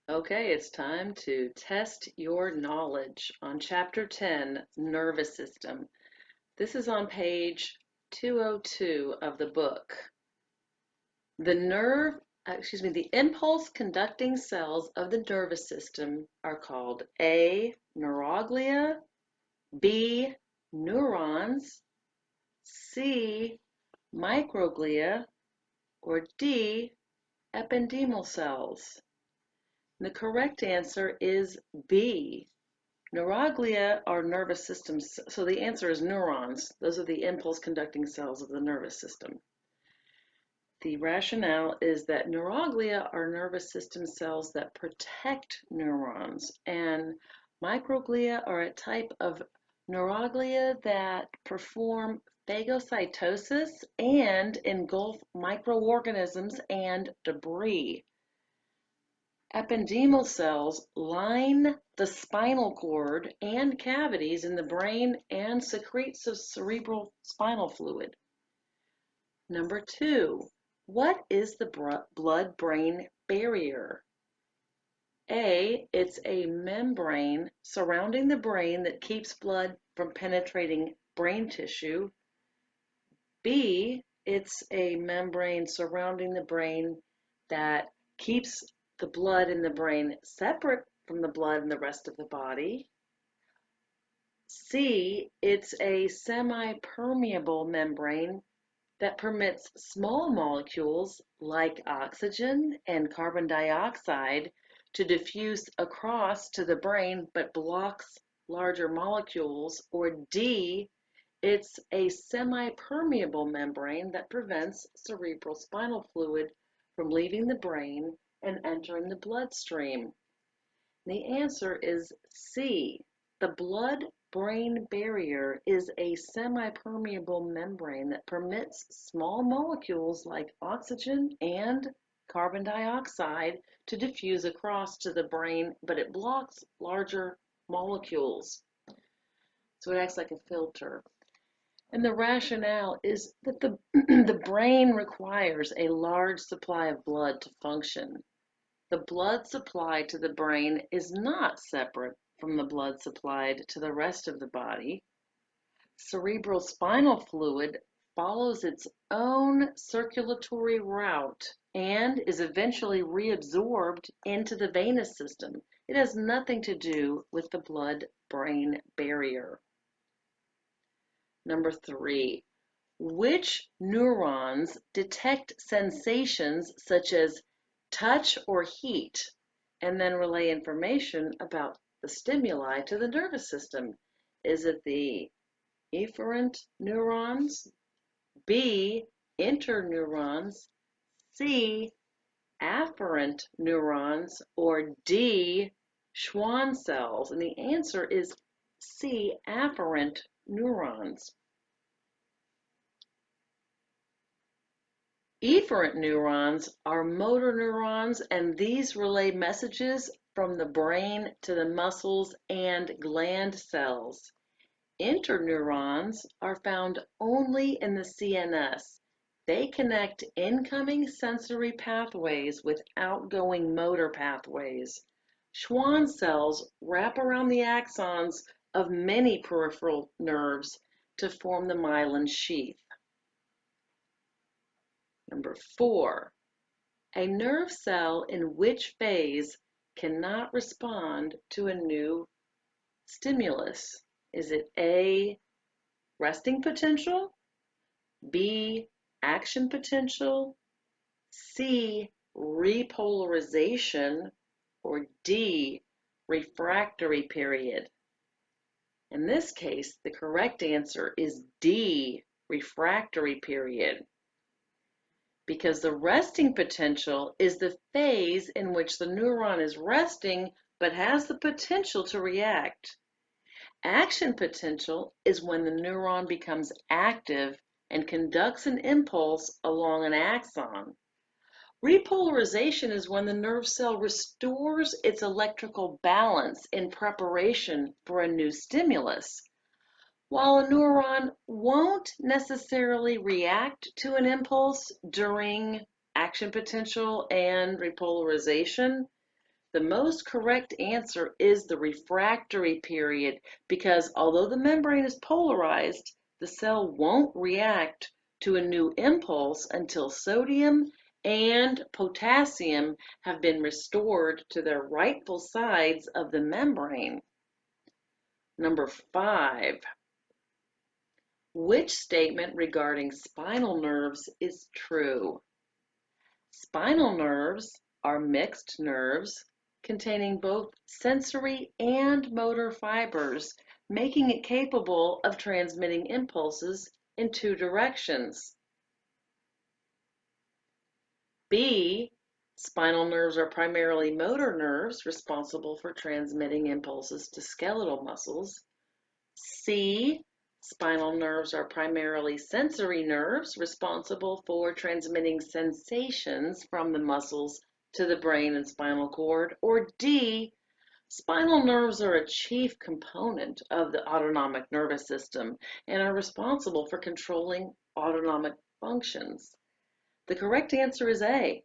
Okay, it's time to test your knowledge on Chapter 10, Nervous System. This is on page 202 of the book. The impulse conducting cells of the nervous system are called A, neuroglia, B, neurons, C, microglia, or D, ependymal cells. The correct answer is B. Neuroglia are nervous systems, so the answer is neurons. Those are the impulse conducting cells of the nervous system. The rationale is that neuroglia are nervous system cells that protect neurons, and microglia are a type of neuroglia that perform phagocytosis and engulf microorganisms and debris. Ependymal cells line the spinal cord and cavities in the brain and secrete cerebral spinal fluid. Number 2, what is the blood-brain barrier? A, it's a membrane surrounding the brain that keeps blood from penetrating brain tissue. B, it's a membrane surrounding the brain that keeps the blood in the brain separate from the blood in the rest of the body. C, it's a semi-permeable membrane that permits small molecules like oxygen and carbon dioxide to diffuse across to the brain but blocks larger molecules. Or D, it's a semi-permeable membrane that prevents cerebral spinal fluid from leaving the brain and entering the bloodstream. The answer is C. The blood-brain barrier is a semi-permeable membrane that permits small molecules like oxygen and carbon dioxide to diffuse across to the brain, but it blocks larger molecules. So it acts like a filter. And the rationale is that the brain requires a large supply of blood to function. The blood supplied to the brain is not separate from the blood supplied to the rest of the body. Cerebral spinal fluid follows its own circulatory route and is eventually reabsorbed into the venous system. It has nothing to do with the blood-brain barrier. Number 3, which neurons detect sensations such as touch or heat and then relay information about the stimuli to the nervous system? Is it the efferent neurons, B, interneurons, C, afferent neurons, or D, Schwann cells? And the answer is C, afferent neurons. Efferent neurons are motor neurons, and these relay messages from the brain to the muscles and gland cells. Interneurons are found only in the CNS. They connect incoming sensory pathways with outgoing motor pathways. Schwann cells wrap around the axons of many peripheral nerves to form the myelin sheath. Number 4, a nerve cell in which phase cannot respond to a new stimulus? Is it A, resting potential, B, action potential, C, repolarization, or D, refractory period? In this case, the correct answer is D, refractory period, because the resting potential is the phase in which the neuron is resting but has the potential to react. Action potential is when the neuron becomes active and conducts an impulse along an axon. Repolarization is when the nerve cell restores its electrical balance in preparation for a new stimulus. While a neuron won't necessarily react to an impulse during action potential and repolarization, The most correct answer is the refractory period because although the membrane is polarized, the cell won't react to a new impulse until sodium and potassium have been restored to their rightful sides of the membrane. Number 5. Which statement regarding spinal nerves is true? Spinal nerves are mixed nerves containing both sensory and motor fibers, making it capable of transmitting impulses in 2 directions. B, spinal nerves are primarily motor nerves responsible for transmitting impulses to skeletal muscles. C, spinal nerves are primarily sensory nerves responsible for transmitting sensations from the muscles to the brain and spinal cord. Or D, spinal nerves are a chief component of the autonomic nervous system and are responsible for controlling autonomic functions. The correct answer is A.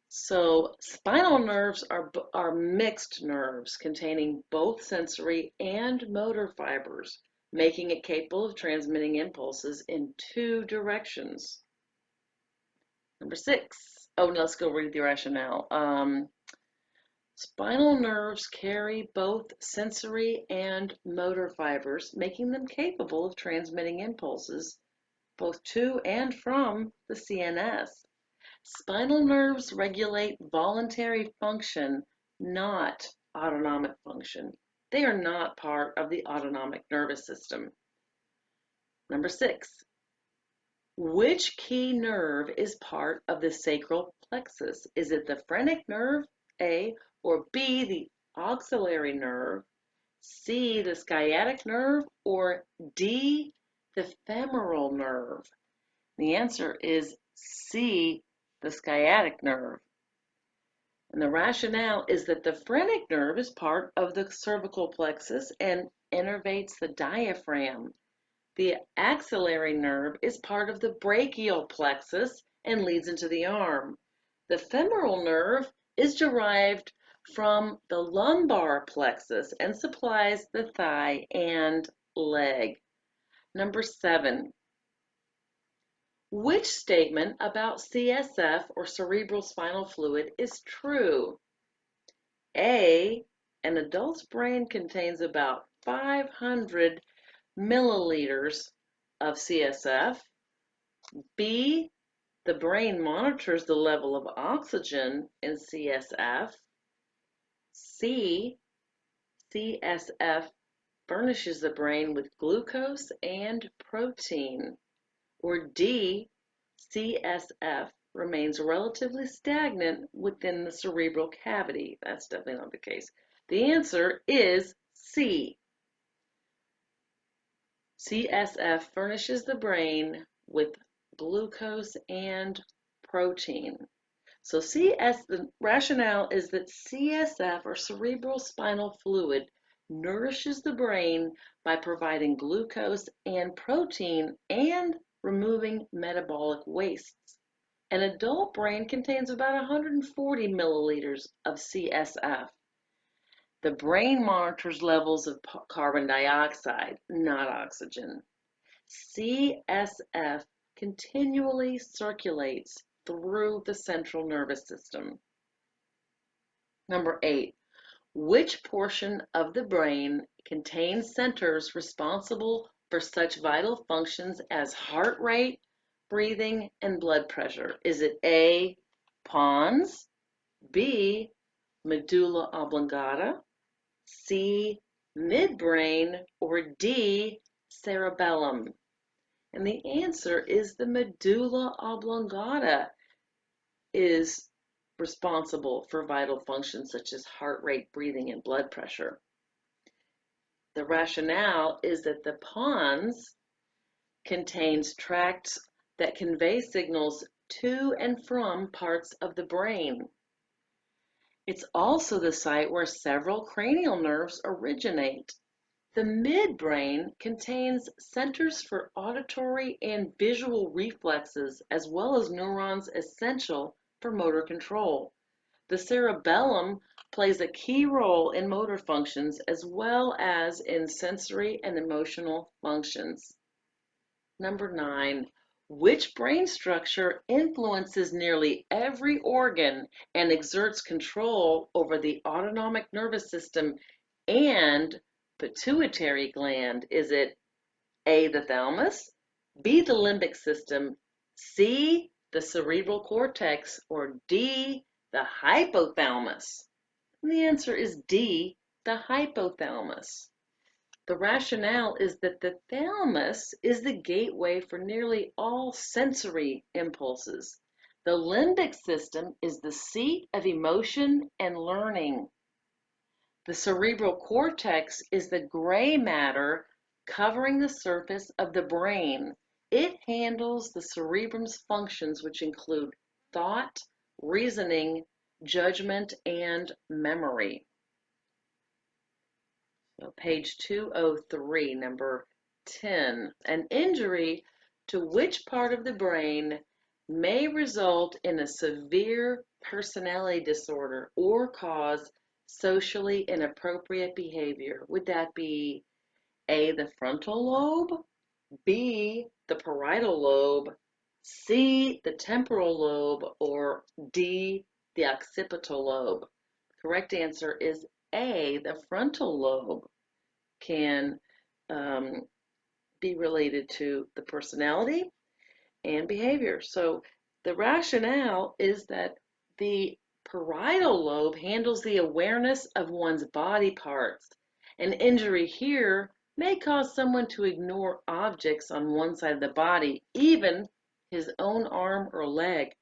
So spinal nerves are mixed nerves containing both sensory and motor fibers, making it capable of transmitting impulses in 2 directions. Number 6. Oh, no, let's go read the rationale. Spinal nerves carry both sensory and motor fibers, making them capable of transmitting impulses both to and from the CNS. Spinal nerves regulate voluntary function, not autonomic function. They are not part of the autonomic nervous system. Number 6. Which key nerve is part of the sacral plexus? Is it the phrenic nerve, A, or B, the axillary nerve, C, the sciatic nerve, or D, the femoral nerve? The answer is C, the sciatic nerve. And the rationale is that the phrenic nerve is part of the cervical plexus and innervates the diaphragm. The axillary nerve is part of the brachial plexus and leads into the arm. The femoral nerve is derived from the lumbar plexus and supplies the thigh and leg. Number 7. Which statement about CSF or cerebral spinal fluid is true? A, an adult's brain contains about 500 milliliters of CSF. B, the brain monitors the level of oxygen in CSF. C, CSF furnishes the brain with glucose and protein. Or D, CSF remains relatively stagnant within the cerebral cavity. That's definitely not the case. The answer is C. CSF furnishes the brain with glucose and protein. So the rationale is that CSF or cerebral spinal fluid nourishes the brain by providing glucose and protein and removing metabolic wastes. An adult brain contains about 140 milliliters of CSF. The brain monitors levels of carbon dioxide, not oxygen. CSF continually circulates through the central nervous system. Number 8. Which portion of the brain contains centers responsible for such vital functions as heart rate, breathing, and blood pressure? Is it A, pons, B, medulla oblongata, C, midbrain, or D, cerebellum? And the answer is the medulla oblongata is responsible for vital functions such as heart rate, breathing, and blood pressure. The rationale is that the pons contains tracts that convey signals to and from parts of the brain. It's also the site where several cranial nerves originate. The midbrain contains centers for auditory and visual reflexes as well as neurons essential for motor control. The cerebellum plays a key role in motor functions as well as in sensory and emotional functions. Number 9, which brain structure influences nearly every organ and exerts control over the autonomic nervous system and pituitary gland? Is it A, the thalamus, B, the limbic system, C, the cerebral cortex, or D, the hypothalamus? And the answer is D, the hypothalamus. The rationale is that the thalamus is the gateway for nearly all sensory impulses. The limbic system is the seat of emotion and learning. The cerebral cortex is the gray matter covering the surface of the brain. It handles the cerebrum's functions, which include thought, reasoning, judgment, and memory. So page 203, number 10. An injury to which part of the brain may result in a severe personality disorder or cause socially inappropriate behavior? Would that be A, the frontal lobe, B, the parietal lobe, C, the temporal lobe, or D, the occipital lobe? Correct answer is A, the frontal lobe can be related to the personality and behavior. So the rationale is that the parietal lobe handles the awareness of one's body parts. An injury here may cause someone to ignore objects on one side of the body, even his own arm or leg.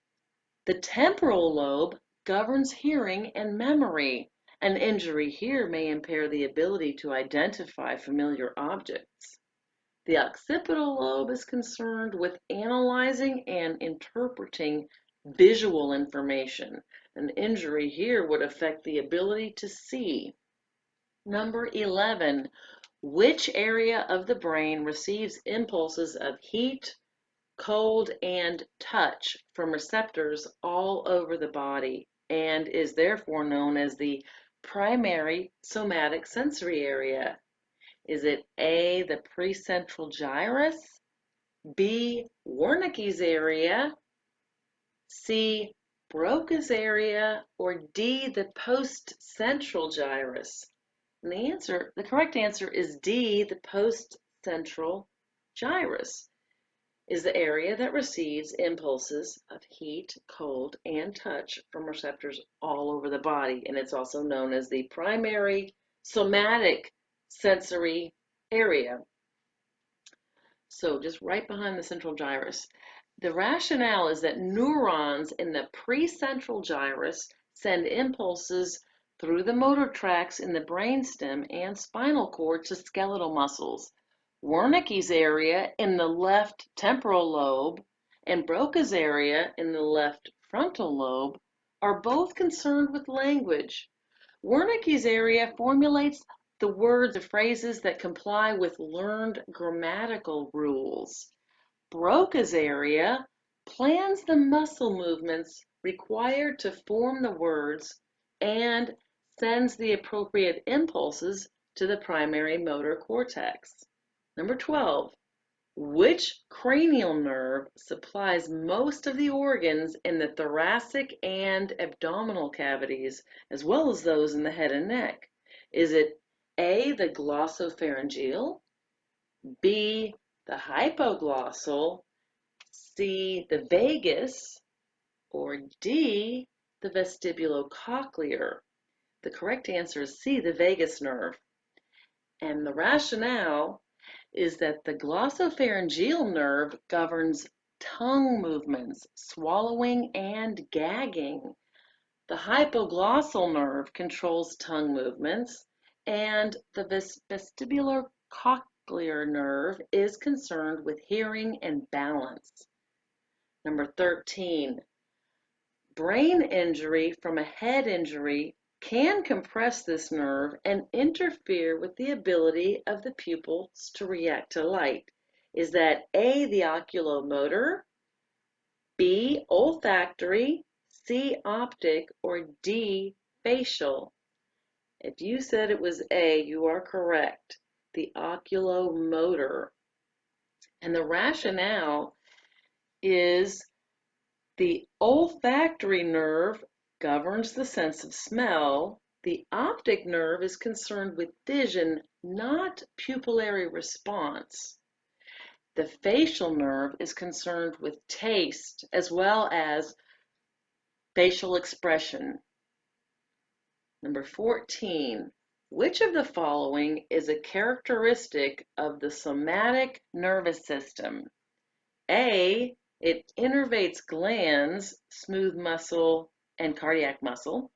The temporal lobe governs hearing and memory. An injury here may impair the ability to identify familiar objects. The occipital lobe is concerned with analyzing and interpreting visual information. An injury here would affect the ability to see. Number 11, which area of the brain receives impulses of heat, cold, and touch from receptors all over the body and is therefore known as the primary somatic sensory area? Is it A, the precentral gyrus, B, Wernicke's area, C, Broca's area, or D, the postcentral gyrus? And the correct answer is D, the postcentral gyrus is the area that receives impulses of heat, cold, and touch from receptors all over the body, and it's also known as the primary somatic sensory area. So just right behind the central gyrus. The rationale is that neurons in the precentral gyrus send impulses through the motor tracts in the brainstem and spinal cord to skeletal muscles. Wernicke's area in the left temporal lobe and Broca's area in the left frontal lobe are both concerned with language. Wernicke's area formulates the words or phrases that comply with learned grammatical rules. Broca's area plans the muscle movements required to form the words and sends the appropriate impulses to the primary motor cortex. Number 12, which cranial nerve supplies most of the organs in the thoracic and abdominal cavities, as well as those in the head and neck? Is it A, the glossopharyngeal, B, the hypoglossal, C, the vagus, or D, the vestibulocochlear? The correct answer is C, the vagus nerve. And the rationale is that the glossopharyngeal nerve governs tongue movements, swallowing, and gagging. The hypoglossal nerve controls tongue movements, and the vestibulocochlear nerve is concerned with hearing and balance. Number 13, brain injury from a head injury can compress this nerve and interfere with the ability of the pupils to react to light. Is that A, the oculomotor, B, olfactory, C, optic, or D, facial? If you said it was A, you are correct. The oculomotor. And the rationale is the olfactory nerve governs the sense of smell. The optic nerve is concerned with vision, not pupillary response. The facial nerve is concerned with taste as well as facial expression. Number 14, which of the following is a characteristic of the somatic nervous system? A, it innervates glands, smooth muscle, and cardiac muscle.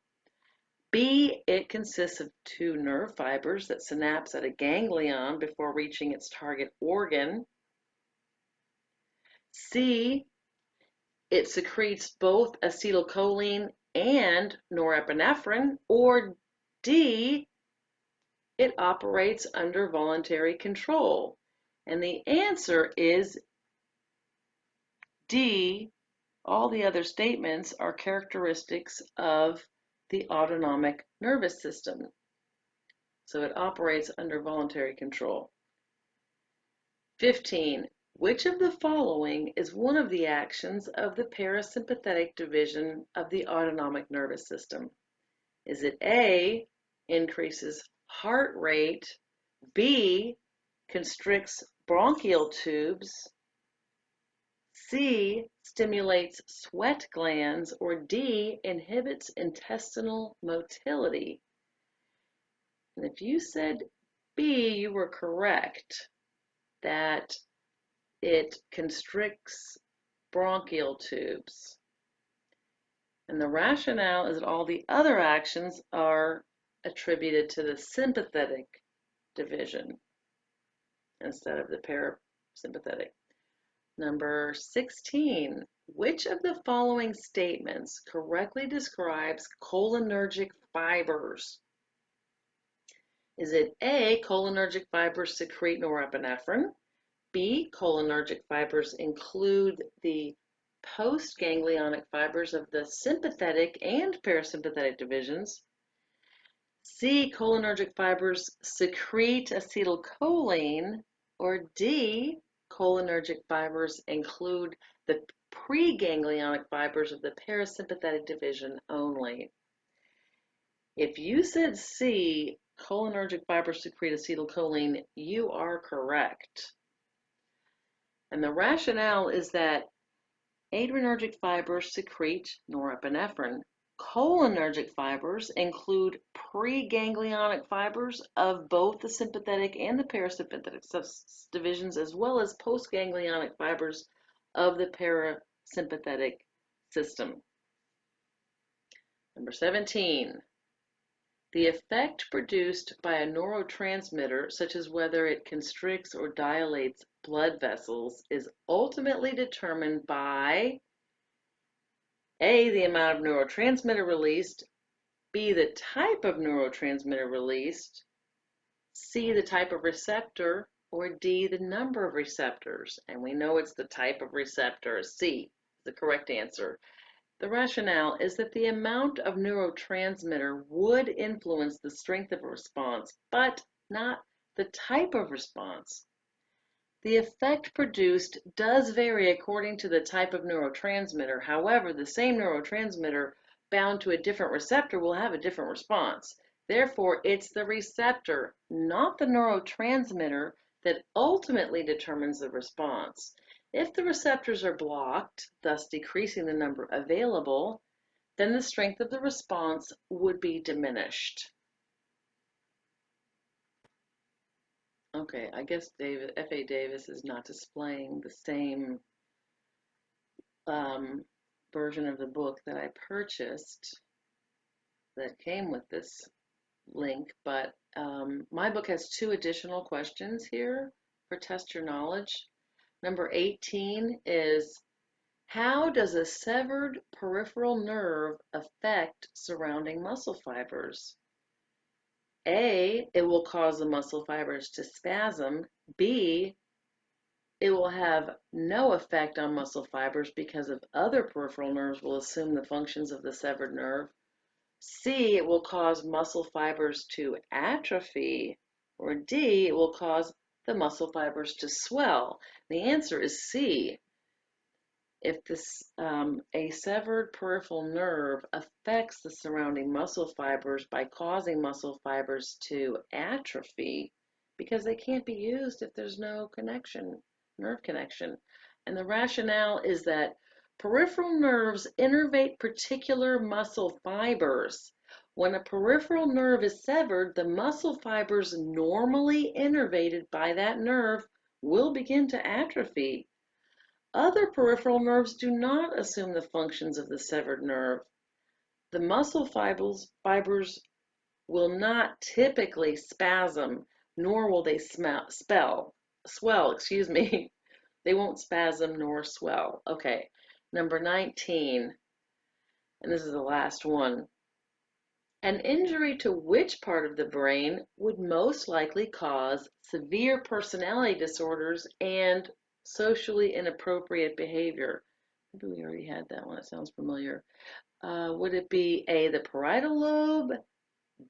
B, it consists of two nerve fibers that synapse at a ganglion before reaching its target organ. C, it secretes both acetylcholine and norepinephrine. Or D, it operates under voluntary control. And the answer is D. All the other statements are characteristics of the autonomic nervous system. So it operates under voluntary control. 15. Which of the following is one of the actions of the parasympathetic division of the autonomic nervous system? Is it A, increases heart rate, B, constricts bronchial tubes, C, stimulates sweat glands, or D, inhibits intestinal motility? And if you said B, you were correct, that it constricts bronchial tubes. And the rationale is that all the other actions are attributed to the sympathetic division instead of the parasympathetic. Number 16, which of the following statements correctly describes cholinergic fibers? Is it A, cholinergic fibers secrete norepinephrine? B, cholinergic fibers include the postganglionic fibers of the sympathetic and parasympathetic divisions? C, cholinergic fibers secrete acetylcholine? Or D, cholinergic fibers include the preganglionic fibers of the parasympathetic division only? If you said C, cholinergic fibers secrete acetylcholine, you are correct. And the rationale is that adrenergic fibers secrete norepinephrine. Cholinergic fibers include preganglionic fibers of both the sympathetic and the parasympathetic divisions, as well as postganglionic fibers of the parasympathetic system. Number 17. The effect produced by a neurotransmitter, such as whether it constricts or dilates blood vessels, is ultimately determined by A, the amount of neurotransmitter released, B, the type of neurotransmitter released, C, the type of receptor, or D, the number of receptors. And we know it's the type of receptor. C is the correct answer. The rationale is that the amount of neurotransmitter would influence the strength of a response, but not the type of response. The effect produced does vary according to the type of neurotransmitter. However, the same neurotransmitter bound to a different receptor will have a different response. Therefore, it's the receptor, not the neurotransmitter, that ultimately determines the response. If the receptors are blocked, thus decreasing the number available, then the strength of the response would be diminished. Okay, I guess F.A. Davis is not displaying the same version of the book that I purchased that came with this link, but my book has 2 additional questions here for Test Your Knowledge. Number 18 is, how does a severed peripheral nerve affect surrounding muscle fibers? A, it will cause the muscle fibers to spasm. B, It will have no effect on muscle fibers because of other peripheral nerves will assume the functions of the severed nerve. C, it will cause muscle fibers to atrophy. Or D, it will cause the muscle fibers to swell. The answer is C. If a severed peripheral nerve affects the surrounding muscle fibers by causing muscle fibers to atrophy, because they can't be used if there's no connection, nerve connection. And the rationale is that peripheral nerves innervate particular muscle fibers. When a peripheral nerve is severed, the muscle fibers normally innervated by that nerve will begin to atrophy. Other peripheral nerves do not assume the functions of the severed nerve. The muscle fibers will not typically spasm, nor will they swell, excuse me. They won't spasm nor swell. Okay, number 19, and this is the last one. An injury to which part of the brain would most likely cause severe personality disorders and socially inappropriate behavior? Maybe we already had that one. It sounds familiar. Would it be A, the parietal lobe,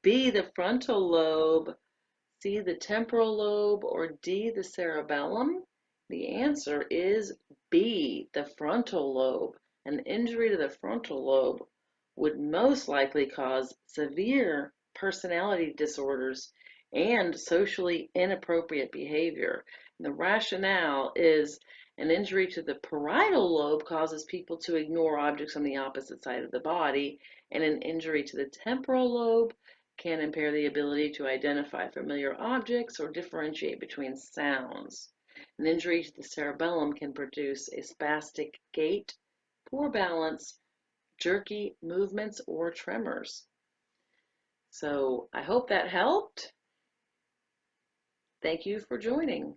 B, the frontal lobe, C, the temporal lobe, or D, the cerebellum? The answer is B, the frontal lobe. An injury to the frontal lobe would most likely cause severe personality disorders and socially inappropriate behavior. And the rationale is an injury to the parietal lobe causes people to ignore objects on the opposite side of the body, and an injury to the temporal lobe can impair the ability to identify familiar objects or differentiate between sounds. An injury to the cerebellum can produce a spastic gait, poor balance, jerky movements, or tremors. So I hope that helped. Thank you for joining.